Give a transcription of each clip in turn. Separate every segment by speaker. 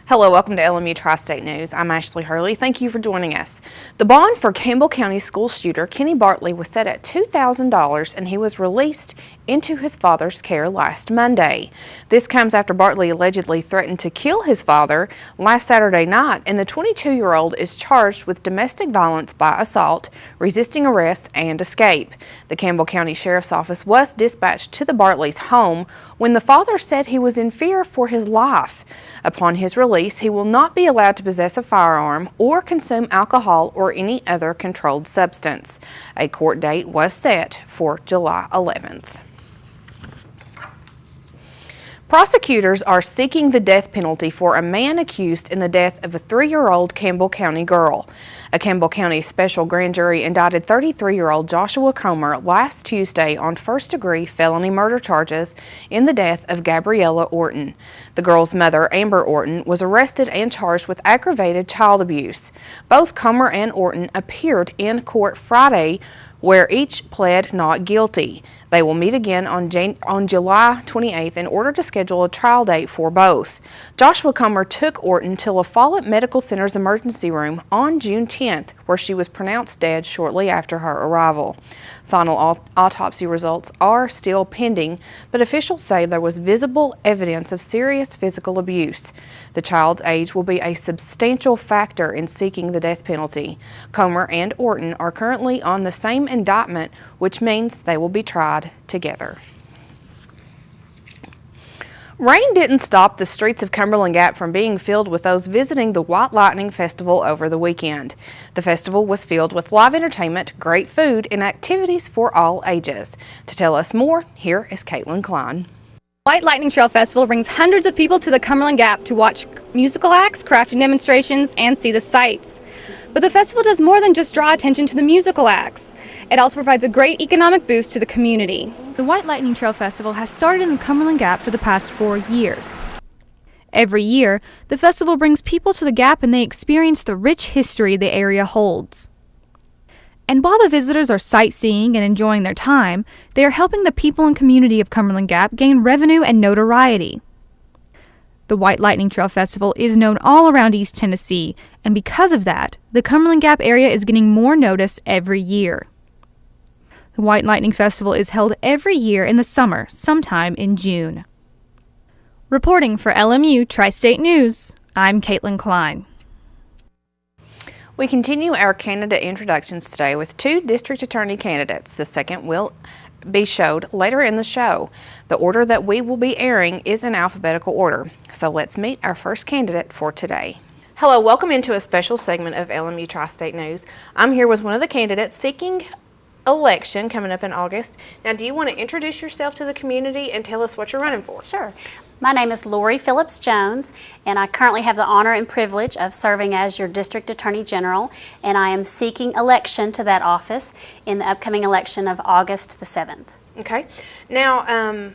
Speaker 1: Hello, welcome to LMU Tri-State News. I'm Ashley Hurley. Thank you for joining us. The bond for Campbell County school shooter Kenny Bartley was set at $2,000 and he was released into his father's care last Monday. This comes after Bartley allegedly threatened to kill his father last Saturday night, and the 22-year-old is charged with domestic violence by assault, resisting arrest, and escape. The Campbell County Sheriff's Office was dispatched to the Bartley's home when the father said he was in fear for his life. Upon his release, he will not be allowed to possess a firearm or consume alcohol or any other controlled substance. A court date was set for July 11th. Prosecutors are seeking the death penalty for a man accused in the death of a 3-year-old Campbell County girl. A Campbell County special grand jury indicted 33-year-old Joshua Comer last Tuesday on first-degree felony murder charges in the death of Gabriella Orton. The girl's mother, Amber Orton, was arrested and charged with aggravated child abuse. Both Comer and Orton appeared in court Friday, where each pled not guilty. They will meet again on July 28th in order to schedule a trial date for both. Joshua Comer took Orton to La Follette Medical Center's emergency room on June 10th, where she was pronounced dead shortly after her arrival. Final autopsy results are still pending, but officials say there was visible evidence of serious physical abuse. The child's age will be a substantial factor in seeking the death penalty. Comer and Orton are currently on the same indictment, which means they will be tried together. Rain didn't stop the streets of Cumberland Gap from being filled with those visiting the White Lightning Festival over the weekend. The festival was filled with live entertainment, great food, and activities for all ages. To tell us more, here is Caitlin Klein.
Speaker 2: White Lightning Trail Festival brings hundreds of people to the Cumberland Gap to watch musical acts, crafting demonstrations, and see the sights. But the festival does more than just draw attention to the musical acts. It also provides a great economic boost to the community. The White Lightning Trail Festival has started in the Cumberland Gap for the past 4 years. Every year, the festival brings people to the Gap and they experience the rich history the area holds. And while the visitors are sightseeing and enjoying their time, they are helping the people and community of Cumberland Gap gain revenue and notoriety. The White Lightning Trail Festival is known all around East Tennessee, and because of that, the Cumberland Gap area is getting more notice every year. The White Lightning Festival is held every year in the summer, sometime in June. Reporting for LMU Tri-State News, I'm Caitlin Klein.
Speaker 1: We continue our candidate introductions today with 2 district attorney candidates. The second will be showed later in the show. The order that we will be airing is in alphabetical order. So let's meet our first candidate for today. Hello, welcome into a special segment of LMU Tri-State News. I'm here with one of the candidates seeking election coming up in August. Now, do you want to introduce yourself to the community and tell us what you're running for?
Speaker 3: Sure. My name is Lori Phillips Jones, and I currently have the honor and privilege of serving as your District Attorney General, and I am seeking election to that office in the upcoming election of August the 7th.
Speaker 1: Okay. Now,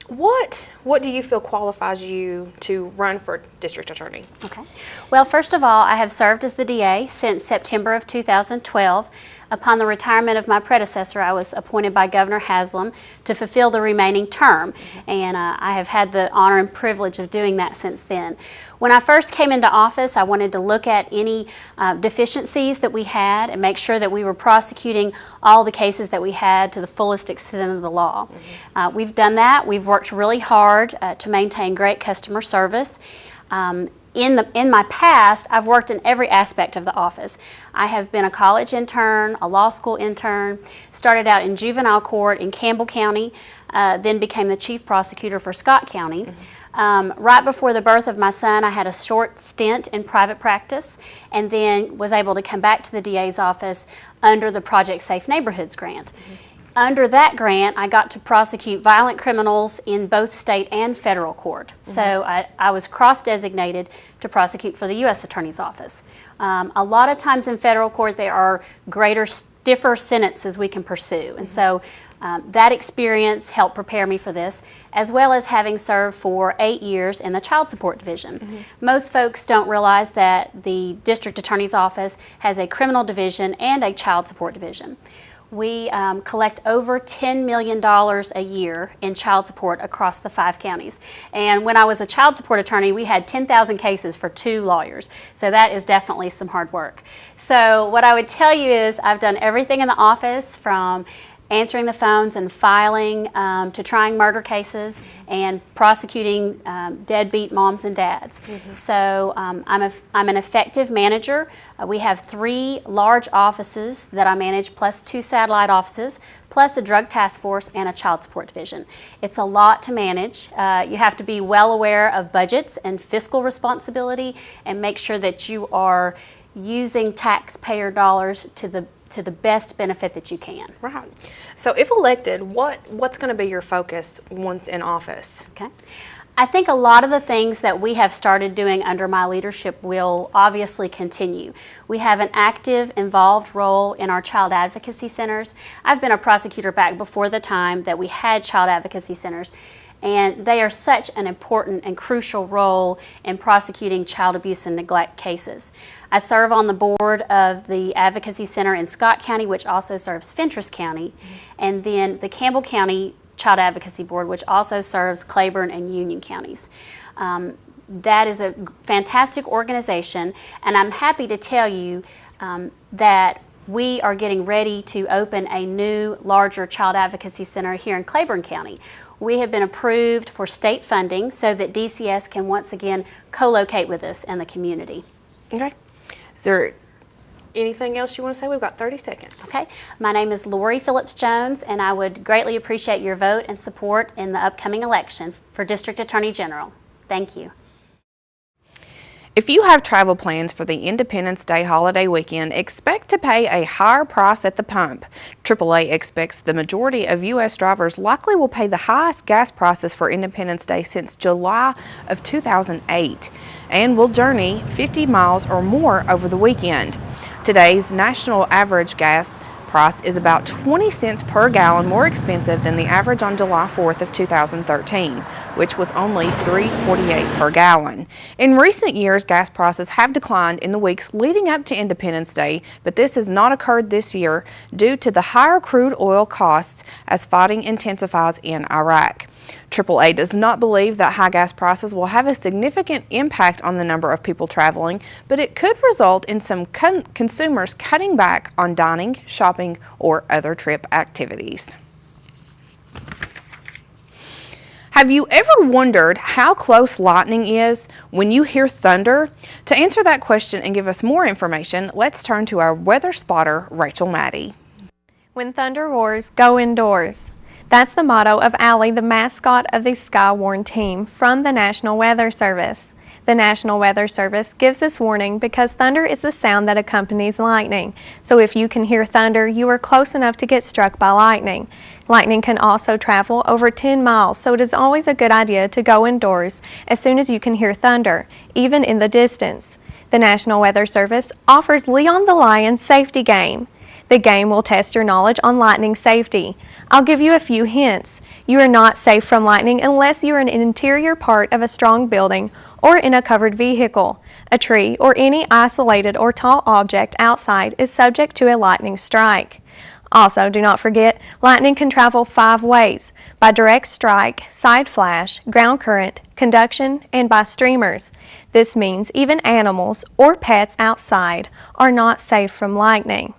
Speaker 1: what do you feel qualifies you to run for District Attorney?
Speaker 3: Okay. Well, first of all, I have served as the DA since September of 2012. Upon the retirement of my predecessor, I was appointed by Governor Haslam to fulfill the remaining term, and I have had the honor and privilege of doing that since then. When I first came into office, I wanted to look at any deficiencies that we had and make sure that we were prosecuting all the cases that we had to the fullest extent of the law. We've done that. We've worked really hard to maintain great customer service. In my past, I've worked in every aspect of the office. I have been a college intern, a law school intern, started out in juvenile court in Campbell County, then became the chief prosecutor for Scott County. Right before the birth of my son, I had a short stint in private practice and then was able to come back to the DA's office under the Project Safe Neighborhoods grant. Under that grant, I got to prosecute violent criminals in both state and federal court. So I was cross-designated to prosecute for the U.S. Attorney's Office. A lot of times in federal court, there are greater, stiffer sentences we can pursue. And so that experience helped prepare me for this, as well as having served for 8 years in the Child Support Division. Most folks don't realize that the District Attorney's Office has a criminal division and a Child Support Division. We collect over $10 million a year in child support across the 5 counties. And when I was a child support attorney, we had 10,000 cases for 2 lawyers. So that is definitely some hard work. So what I would tell you is I've done everything in the office, from answering the phones and filing to trying murder cases and prosecuting deadbeat moms and dads. So I'm an effective manager. We have 3 large offices that I manage, plus 2 satellite offices, plus a drug task force and a child support division. It's a lot to manage. You have to be well aware of budgets and fiscal responsibility, and make sure that you are using taxpayer dollars to the best benefit that you can.
Speaker 1: Right. So if elected, what's going to be your focus once in office?
Speaker 3: Okay. I think a lot of the things that we have started doing under my leadership will obviously continue. We have an active, involved role in our child advocacy centers. I've been a prosecutor back before the time that we had child advocacy centers, and they are such an important and crucial role in prosecuting child abuse and neglect cases. I serve on the board of the Advocacy Center in Scott County, which also serves Fentress County, and then the Campbell County Child Advocacy Board, which also serves Claiborne and Union counties. That is a fantastic organization, and I'm happy to tell you that we are getting ready to open a new, larger child advocacy center here in Claiborne County. We have been approved for state funding so that DCS can once again co-locate with us in the community.
Speaker 1: Okay. Is there anything else you want to say? We've got 30 seconds.
Speaker 3: Okay. My name is Lori Phillips-Jones, and I would greatly appreciate your vote and support in the upcoming election for District Attorney General. Thank you.
Speaker 1: If you have travel plans for the Independence Day holiday weekend, expect to pay a higher price at the pump. AAA expects the majority of U.S. drivers likely will pay the highest gas prices for Independence Day since July of 2008 and will journey 50 miles or more over the weekend. Today's national average gas price is about 20 cents per gallon more expensive than the average on July 4th of 2013, which was only $3.48 per gallon. In recent years, gas prices have declined in the weeks leading up to Independence Day, but this has not occurred this year due to the higher crude oil costs as fighting intensifies in Iraq. AAA does not believe that high gas prices will have a significant impact on the number of people traveling, but it could result in some consumers cutting back on dining, shopping, or other trip activities. Have you ever wondered how close lightning is when you hear thunder? To answer that question and give us more information, let's turn to our weather spotter, Rachel Maddie.
Speaker 4: When thunder roars, go indoors. That's the motto of Allie, the mascot of the Skywarn team from the National Weather Service. The National Weather Service gives this warning because thunder is the sound that accompanies lightning. So if you can hear thunder, you are close enough to get struck by lightning. Lightning can also travel over 10 miles, so it is always a good idea to go indoors as soon as you can hear thunder, even in the distance. The National Weather Service offers Leon the Lion Safety Game. The game will test your knowledge on lightning safety. I'll give you a few hints. You are not safe from lightning unless you are in an interior part of a strong building or in a covered vehicle. A tree or any isolated or tall object outside is subject to a lightning strike. Also, do not forget, lightning can travel 5 ways: by direct strike, side flash, ground current, conduction, and by streamers. This means even animals or pets outside are not safe from lightning.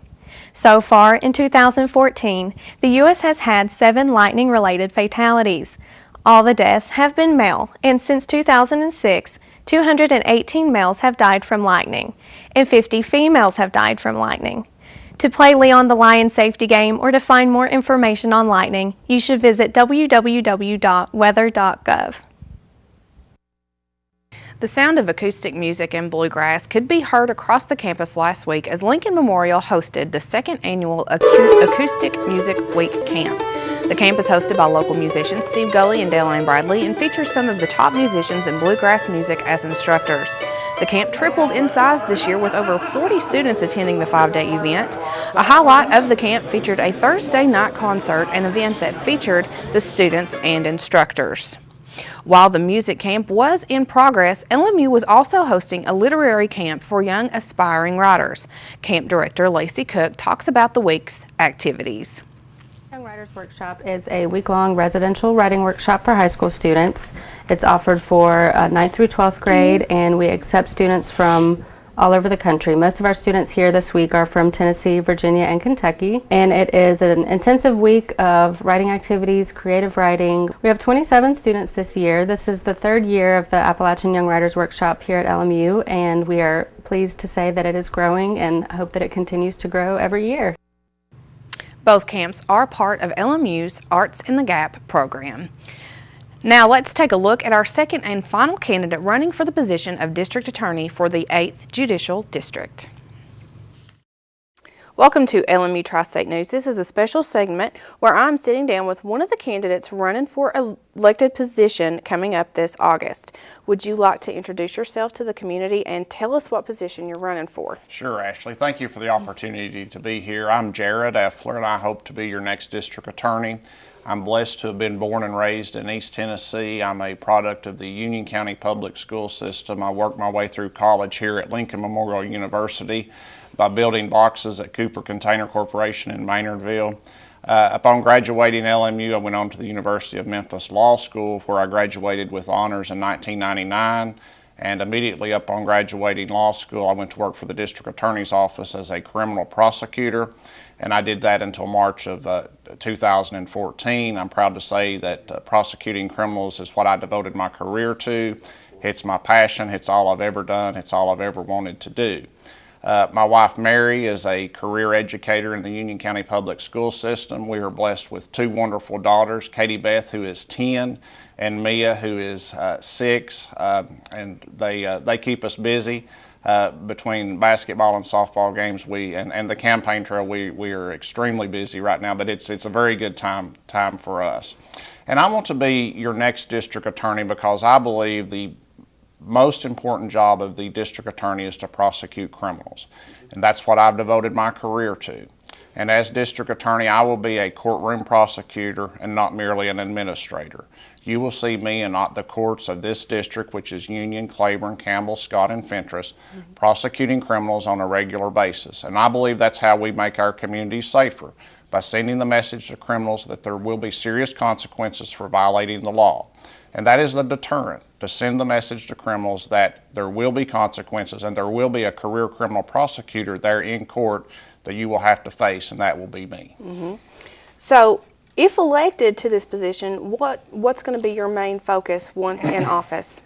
Speaker 4: So far, in 2014, the U.S. has had 7 lightning-related fatalities. All the deaths have been male, and since 2006, 218 males have died from lightning, and 50 females have died from lightning. To play Leon the Lion Safety Game or to find more information on lightning, you should visit www.weather.gov.
Speaker 1: The sound of acoustic music and bluegrass could be heard across the campus last week as Lincoln Memorial hosted the 2nd annual Acoustic Music Week Camp. The camp is hosted by local musicians Steve Gulley and Dale Bradley and features some of the top musicians in bluegrass music as instructors. The camp tripled in size this year with over 40 students attending the 5-day event. A highlight of the camp featured a Thursday night concert, an event that featured the students and instructors. While the music camp was in progress, LMU was also hosting a literary camp for young aspiring writers. Camp Director Lacey Cook talks about the week's activities.
Speaker 5: Young Writers Workshop is a week-long residential writing workshop for high school students. It's offered for 9th through 12th grade, and we accept students from all over the country. Most of our students here this week are from Tennessee, Virginia, and Kentucky, and it is an intensive week of writing activities, creative writing. We have 27 students this year. This is the third year of the Appalachian Young Writers Workshop here at LMU, and we are pleased to say that it is growing and hope that it continues to grow every year.
Speaker 1: Both camps are part of LMU's Arts in the Gap program. Now let's take a look at our second and final candidate running for the position of District Attorney for the 8th Judicial District. Welcome to LMU Tri-State News. This is a special segment where I'm sitting down with one of the candidates running for an elected position coming up this August. Would you like to introduce yourself to the community and tell us what position you're running for?
Speaker 6: Sure, Ashley. Thank you for the opportunity to be here. I'm Jared Effler, and I hope to be your next district attorney. I'm blessed to have been born and raised in East Tennessee. I'm a product of the Union County Public School System. I worked my way through college here at Lincoln Memorial University by building boxes at Cooper Container Corporation in Maynardville. Upon graduating LMU, I went on to the University of Memphis Law School, where I graduated with honors in 1999. And immediately upon graduating law school, I went to work for the District Attorney's Office as a criminal prosecutor. And I did that until March of 2014. I'm proud to say that prosecuting criminals is what I devoted my career to. It's my passion. It's all I've ever done. It's all I've ever wanted to do. My wife Mary is a career educator in the Union County Public School System. We are blessed with two wonderful daughters, Katie Beth, who is 10, and Mia, who is 6, and they keep us busy. Between basketball and softball games, and the campaign trail, we are extremely busy right now, but it's a very good time for us. And I want to be your next district attorney because I believe the most important job of the district attorney is to prosecute criminals. And that's what I've devoted my career to. And as district attorney, I will be a courtroom prosecutor and not merely an administrator. You will see me in the courts of this district, which is Union, Claiborne, Campbell, Scott, and Fentress, prosecuting criminals on a regular basis. And I believe that's how we make our communities safer, by sending the message to criminals that there will be serious consequences for violating the law. And that is the deterrent, to send the message to criminals that there will be consequences and there will be a career criminal prosecutor there in court that you will have to face, and that will be me.
Speaker 1: So, if elected to this position, what's going to be your main focus once in office?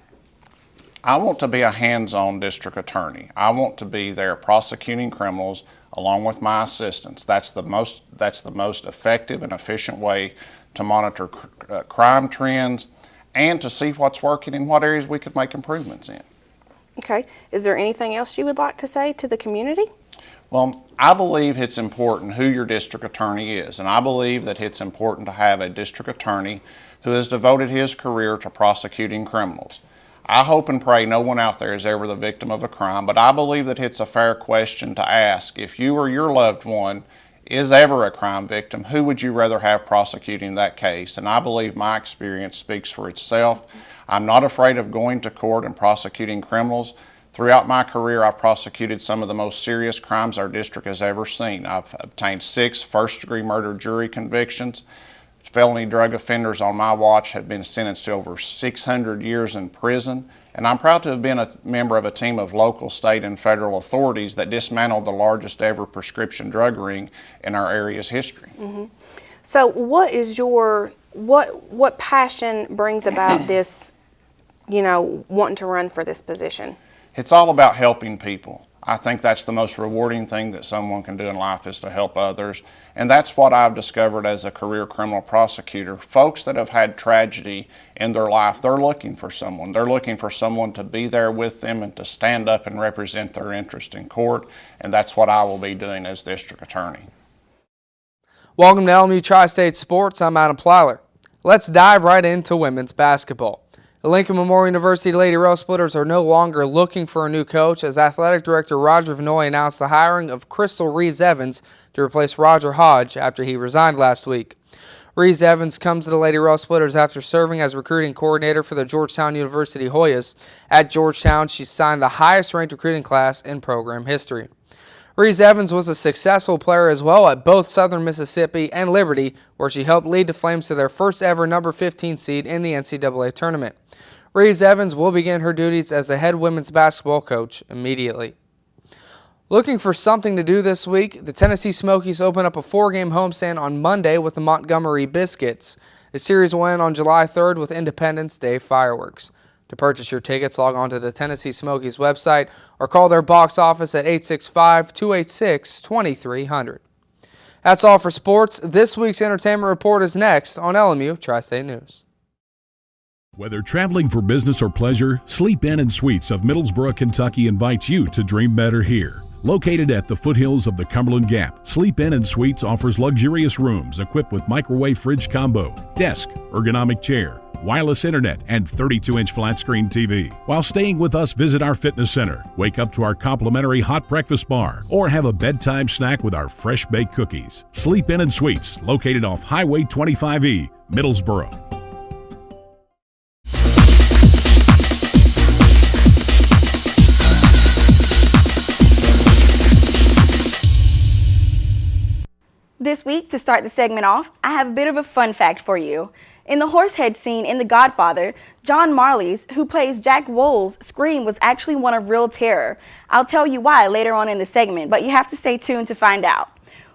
Speaker 6: I want to be a hands-on district attorney. I want to be there prosecuting criminals along with my assistants. That's the most effective and efficient way to monitor crime trends and to see what's working and what areas we could make improvements in.
Speaker 1: Okay. Is there anything else you would like to say to the community?
Speaker 6: Well, I believe it's important who your district attorney is, and I believe that it's important to have a district attorney who has devoted his career to prosecuting criminals. I hope and pray no one out there is ever the victim of a crime, but I believe that it's a fair question to ask, if you or your loved one is ever a crime victim, who would you rather have prosecuting that case? And I believe my experience speaks for itself. I'm not afraid of going to court and prosecuting criminals. Throughout my career, I've prosecuted some of the most serious crimes our district has ever seen. I've obtained 6 first-degree murder jury convictions. Felony drug offenders on my watch have been sentenced to over 600 years in prison. And I'm proud to have been a member of a team of local, state, and federal authorities that dismantled the largest ever prescription drug ring in our area's history.
Speaker 1: So what is what passion brings about this, wanting to run for this position?
Speaker 6: It's all about helping people. I think that's the most rewarding thing that someone can do in life, is to help others. And that's what I've discovered as a career criminal prosecutor. Folks that have had tragedy in their life, they're looking for someone. They're looking for someone to be there with them and to stand up and represent their interest in court. And that's what I will be doing as district attorney.
Speaker 7: Welcome to LMU Tri-State Sports. I'm Adam Plyler. Let's dive right into women's basketball. The Lincoln Memorial University Lady Rail Splitters are no longer looking for a new coach, as Athletic Director Roger Vanoy announced the hiring of Crystal Reeves-Evans to replace Roger Hodge after he resigned last week. Reese Evans comes to the Lady Rail Splitters after serving as recruiting coordinator for the Georgetown University Hoyas. At Georgetown, she signed the highest-ranked recruiting class in program history. Reese Evans was a successful player as well at both Southern Mississippi and Liberty, where she helped lead the Flames to their first ever number 15 seed in the NCAA tournament. Reese Evans will begin her duties as the head women's basketball coach immediately. Looking for something to do this week, the Tennessee Smokies open up a 4-game homestand on Monday with the Montgomery Biscuits. The series will end on July 3rd with Independence Day fireworks. To purchase your tickets, log on to the Tennessee Smokies website or call their box office at 865-286-2300. That's all for sports. This week's entertainment report is next on LMU Tri-State News.
Speaker 8: Whether traveling for business or pleasure, Sleep Inn and Suites of Middlesboro, Kentucky invites you to dream better here. Located at the foothills of the Cumberland Gap, Sleep Inn and Suites offers luxurious rooms equipped with microwave fridge combo, desk, ergonomic chair, wireless internet, and 32-inch flat-screen TV. While staying with us, visit our fitness center, wake up to our complimentary hot breakfast bar, or have a bedtime snack with our fresh-baked cookies. Sleep Inn and Suites, located off Highway 25E, Middlesboro.
Speaker 9: This week, to start the segment off, I have a bit of a fun fact for you. In the horsehead scene in The Godfather, John Marley's, who plays Jack Wool's scream was actually one of real terror. I'll tell you why later on in the segment, but you have to stay tuned to find out.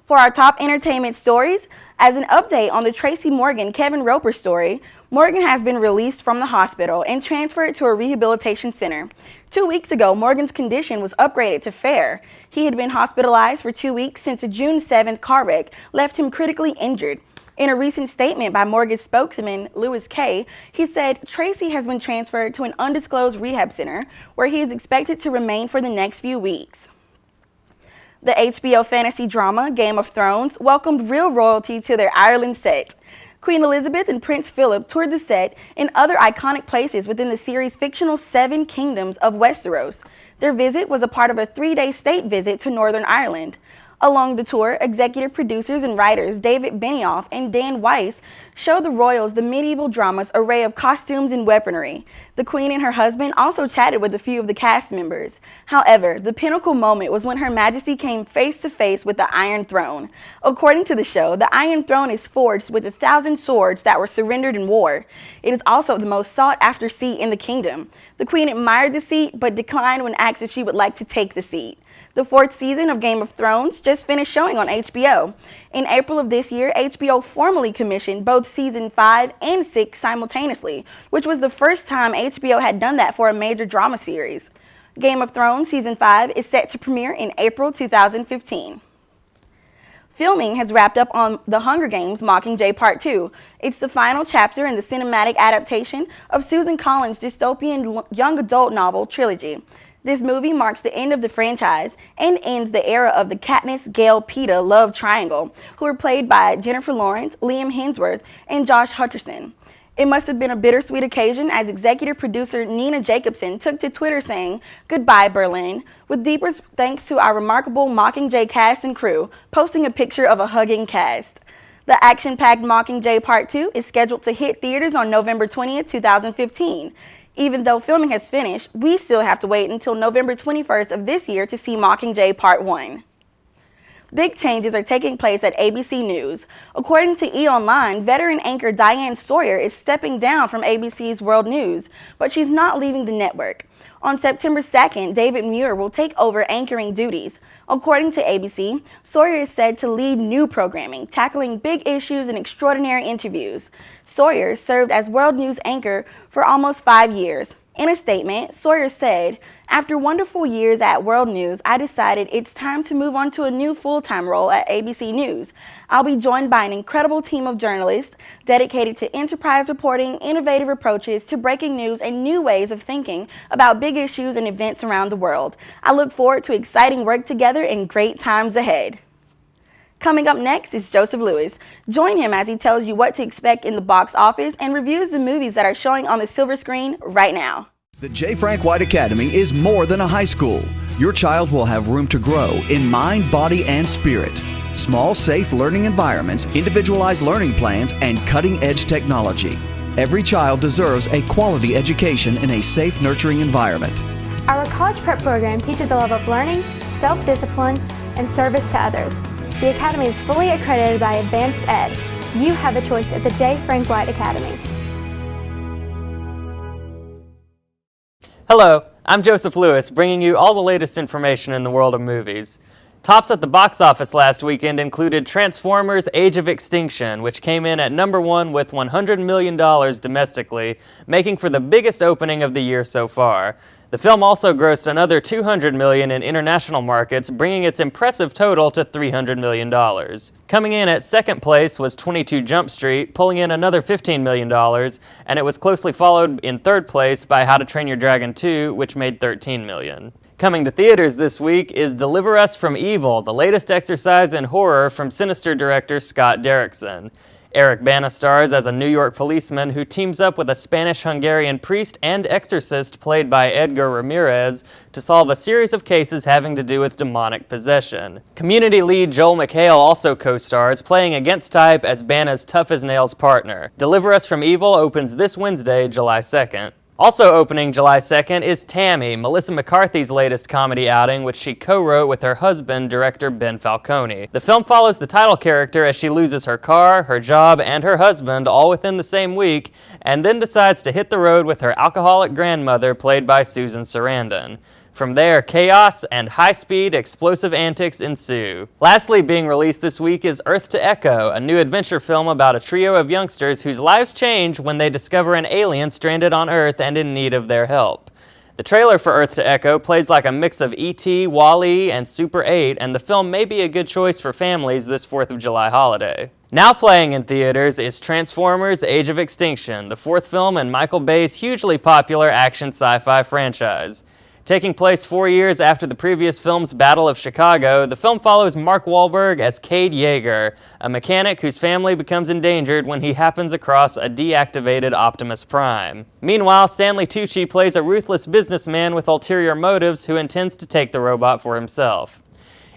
Speaker 9: For our top entertainment stories, as an update on the Tracy Morgan-Kevin Roper story, Morgan has been released from the hospital and transferred to a rehabilitation center. 2 weeks ago, Morgan's condition was upgraded to fair. He had been hospitalized for 2 weeks since a June 7th car wreck left him critically injured. In a recent statement by Morgan's spokesman, Louis Kay, he said Tracy has been transferred to an undisclosed rehab center where he is expected to remain for the next few weeks. The HBO fantasy drama Game of Thrones welcomed real royalty to their Ireland set. Queen Elizabeth and Prince Philip toured the set and other iconic places within the series' fictional 7 Kingdoms of Westeros. Their visit was a part of a 3-day state visit to Northern Ireland. Along the tour, executive producers and writers David Benioff and Dan Weiss showed the royals the medieval drama's array of costumes and weaponry. The Queen and her husband also chatted with a few of the cast members. However, the pinnacle moment was when Her Majesty came face to face with the Iron Throne. According to the show, the Iron Throne is forged with 1,000 swords that were surrendered in war. It is also the most sought-after seat in the kingdom. The Queen admired the seat but declined when asked if she would like to take the seat. The 4th season of Game of Thrones just finished showing on HBO. In April of this year, HBO formally commissioned both season 5 and 6 simultaneously, which was the first time HBO had done that for a major drama series. Game of Thrones season 5 is set to premiere in April 2015. Filming has wrapped up on The Hunger Games: Mockingjay Part 2. It's the final chapter in the cinematic adaptation of Susan Collins' dystopian young adult novel trilogy. This movie marks the end of the franchise and ends the era of the Katniss, Gale, Peeta love triangle, who were played by Jennifer Lawrence, Liam Hemsworth, and Josh Hutcherson. It must have been a bittersweet occasion as executive producer Nina Jacobson took to Twitter saying, "Goodbye, Berlin," with deepest thanks to our remarkable Mockingjay cast and crew, posting a picture of a hugging cast. The action-packed Mockingjay Part 2 is scheduled to hit theaters on November 20th, 2015. Even though filming has finished, we still have to wait until November 21st of this year to see Mockingjay Part 1. Big changes are taking place at ABC News. According to E! Online, veteran anchor Diane Sawyer is stepping down from ABC's World News, but she's not leaving the network. On September 2nd, David Muir will take over anchoring duties. According to ABC, Sawyer is said to lead new programming, tackling big issues and extraordinary interviews. Sawyer served as World News anchor for almost 5 years. In a statement, Sawyer said, "After wonderful years at World News, I decided it's time to move on to a new full-time role at ABC News. I'll be joined by an incredible team of journalists dedicated to enterprise reporting, innovative approaches to breaking news, and new ways of thinking about big issues and events around the world. I look forward to exciting work together and great times ahead." Coming up next is Joseph Lewis. Join him as he tells you what to expect in the box office and reviews the movies that are showing on the silver screen right now.
Speaker 10: The J. Frank White Academy is more than a high school. Your child will have room to grow in mind, body, and spirit. Small, safe learning environments, individualized learning plans, and cutting-edge technology. Every child deserves a quality education in a safe, nurturing environment.
Speaker 11: Our college prep program teaches a love of learning, self-discipline, and service to others. The Academy is fully accredited by Advanced Ed. You have a choice at the J. Frank White Academy.
Speaker 12: Hello, I'm Joseph Lewis, bringing you all the latest information in the world of movies. Tops at the box office last weekend included Transformers: Age of Extinction, which came in at #1 with $100 million domestically, making for the biggest opening of the year so far. The film also grossed another $200 million in international markets, bringing its impressive total to $300 million. Coming in at second place was 22 Jump Street, pulling in another $15 million, and it was closely followed in third place by How to Train Your Dragon 2, which made $13 million. Coming to theaters this week is Deliver Us from Evil, the latest exercise in horror from Sinister director Scott Derrickson. Eric Bana stars as a New York policeman who teams up with a Spanish-Hungarian priest and exorcist played by Edgar Ramirez to solve a series of cases having to do with demonic possession. Community lead Joel McHale also co-stars, playing against type as Bana's tough-as-nails partner. Deliver Us from Evil opens this Wednesday, July 2nd. Also opening July 2nd is Tammy, Melissa McCarthy's latest comedy outing, which she co-wrote with her husband, director Ben Falcone. The film follows the title character as she loses her car, her job, and her husband all within the same week, and then decides to hit the road with her alcoholic grandmother, played by Susan Sarandon. From there, chaos and high-speed, explosive antics ensue. Lastly, being released this week is Earth to Echo, a new adventure film about a trio of youngsters whose lives change when they discover an alien stranded on Earth and in need of their help. The trailer for Earth to Echo plays like a mix of E.T., WALL-E, and Super 8, and the film may be a good choice for families this 4th of July holiday. Now playing in theaters is Transformers: Age of Extinction, the fourth film in Michael Bay's hugely popular action sci-fi franchise. Taking place 4 years after the previous film's Battle of Chicago, the film follows Mark Wahlberg as Cade Yeager, a mechanic whose family becomes endangered when he happens across a deactivated Optimus Prime. Meanwhile, Stanley Tucci plays a ruthless businessman with ulterior motives who intends to take the robot for himself.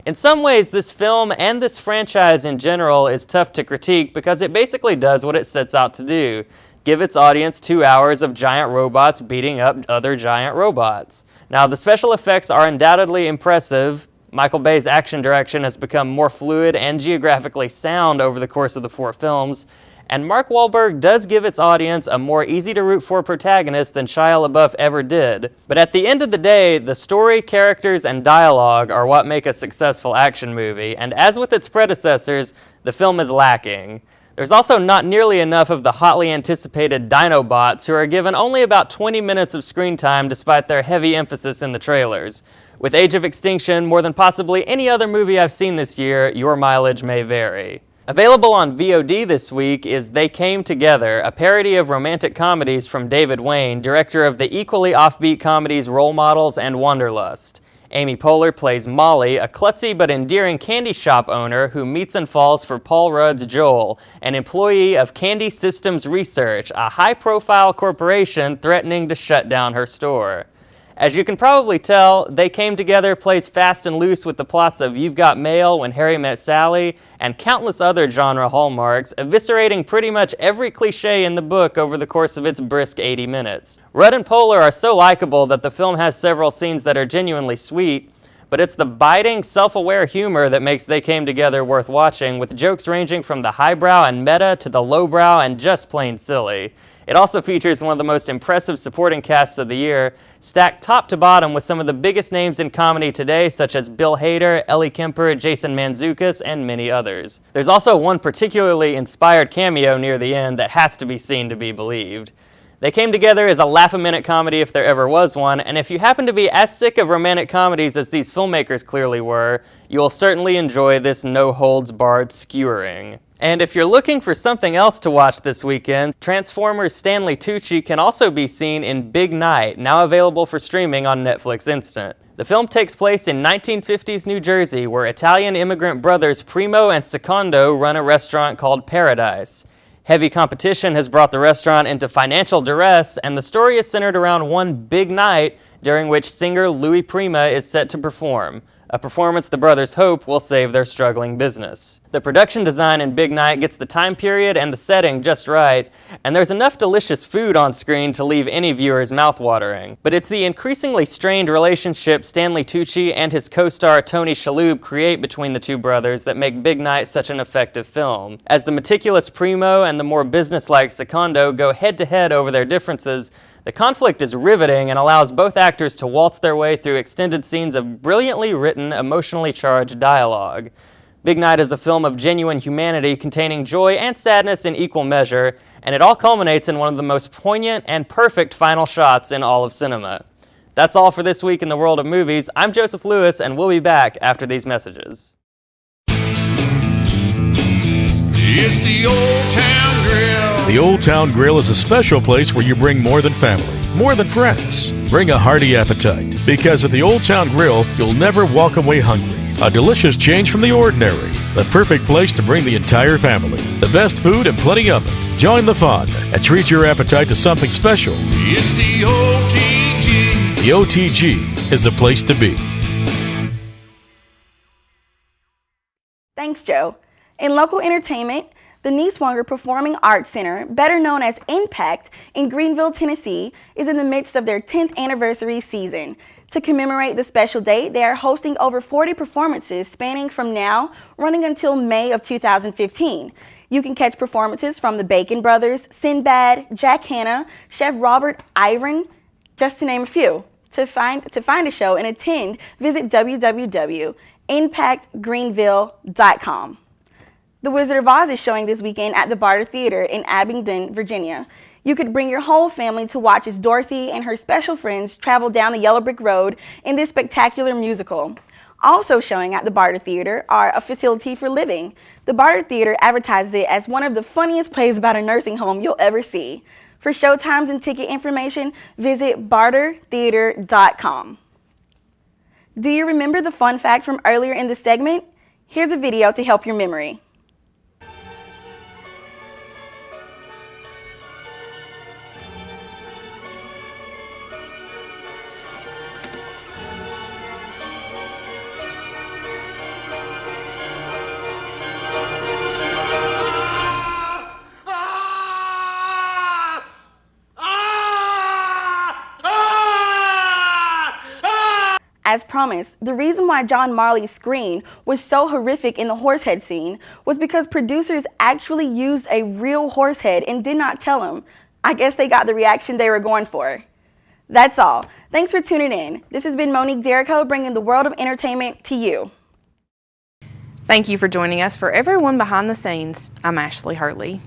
Speaker 12: In some ways, this film and this franchise in general is tough to critique because it basically does what it sets out to do: give its audience 2 hours of giant robots beating up other giant robots. Now, the special effects are undoubtedly impressive. Michael Bay's action direction has become more fluid and geographically sound over the course of the 4 films, and Mark Wahlberg does give its audience a more easy-to-root-for protagonist than Shia LaBeouf ever did. But at the end of the day, the story, characters, and dialogue are what make a successful action movie, and as with its predecessors, the film is lacking. There's also not nearly enough of the hotly anticipated Dinobots, who are given only about 20 minutes of screen time despite their heavy emphasis in the trailers. With Age of Extinction, more than possibly any other movie I've seen this year, your mileage may vary. Available on VOD this week is They Came Together, a parody of romantic comedies from David Wayne, director of the equally offbeat comedies Role Models and Wanderlust. Amy Poehler plays Molly, a klutzy but endearing candy shop owner who meets and falls for Paul Rudd's Joel, an employee of Candy Systems Research, a high-profile corporation threatening to shut down her store. As you can probably tell, They Came Together plays fast and loose with the plots of You've Got Mail, When Harry Met Sally, and countless other genre hallmarks, eviscerating pretty much every cliche in the book over the course of its brisk 80 minutes. Rudd and Poehler are so likable that the film has several scenes that are genuinely sweet, but it's the biting, self-aware humor that makes They Came Together worth watching, with jokes ranging from the highbrow and meta to the lowbrow and just plain silly. It also features one of the most impressive supporting casts of the year, stacked top to bottom with some of the biggest names in comedy today, such as Bill Hader, Ellie Kemper, Jason Mantzoukas, and many others. There's also one particularly inspired cameo near the end that has to be seen to be believed. They Came Together is a laugh-a-minute comedy if there ever was one, and if you happen to be as sick of romantic comedies as these filmmakers clearly were, you'll certainly enjoy this no-holds-barred skewering. And if you're looking for something else to watch this weekend, Transformers' Stanley Tucci can also be seen in Big Night, now available for streaming on Netflix Instant. The film takes place in 1950s New Jersey, where Italian immigrant brothers Primo and Secondo run a restaurant called Paradise. Heavy competition has brought the restaurant into financial duress, and the story is centered around one big night during which singer Louis Prima is set to perform. a performance the brothers hope will save their struggling business. The production design in Big Night gets the time period and the setting just right, and there's enough delicious food on screen to leave any viewers mouthwatering. But it's the increasingly strained relationship Stanley Tucci and his co-star Tony Shalhoub create between the two brothers that make Big Night such an effective film. As the meticulous Primo and the more businesslike Secondo go head-to-head over their differences, the conflict is riveting and allows both actors to waltz their way through extended scenes of brilliantly written, emotionally charged dialogue. Big Night is a film of genuine humanity containing joy and sadness in equal measure, and it all culminates in one of the most poignant and perfect final shots in all of cinema. That's all for this week in the world of movies. I'm Joseph Lewis, and we'll be back after these messages.
Speaker 13: It's the Old Town Grill.
Speaker 8: The Old Town Grill is a special place where you bring more than family, more than friends. Bring a hearty appetite, because at the Old Town Grill, you'll never walk away hungry. A delicious change from the ordinary. The perfect place to bring the entire family. The best food and plenty of it. Join the fun and treat your appetite to something special.
Speaker 13: It's the OTG.
Speaker 8: The OTG is the place to be.
Speaker 9: Thanks, Joe. In local entertainment, the Niswonger Performing Arts Center, better known as Impact, in Greenville, Tennessee, is in the midst of their 10th anniversary season. To commemorate the special date, they are hosting over 40 performances spanning from now running until May of 2015. You can catch performances from the Bacon Brothers, Sinbad, Jack Hanna, Chef Robert Iron, just to name a few. To find a show and attend, visit www.impactgreenville.com. The Wizard of Oz is showing this weekend at the Barter Theater in Abingdon, Virginia. You could bring your whole family to watch as Dorothy and her special friends travel down the yellow brick road in this spectacular musical. Also showing at the Barter Theater are A Facility for Living. The Barter Theater advertises it as one of the funniest plays about a nursing home you'll ever see. For showtimes and ticket information, visit bartertheater.com. Do you remember the fun fact from earlier in the segment? Here's a video to help your memory. As promised, the reason why John Marley's scream was so horrific in the horsehead scene was because producers actually used a real horsehead and did not tell him. I guess they got the reaction they were going for. That's all. Thanks for tuning in. This has been Monique Derico bringing the world of entertainment to you.
Speaker 1: Thank you for joining us. For everyone behind the scenes, I'm Ashley Hurley.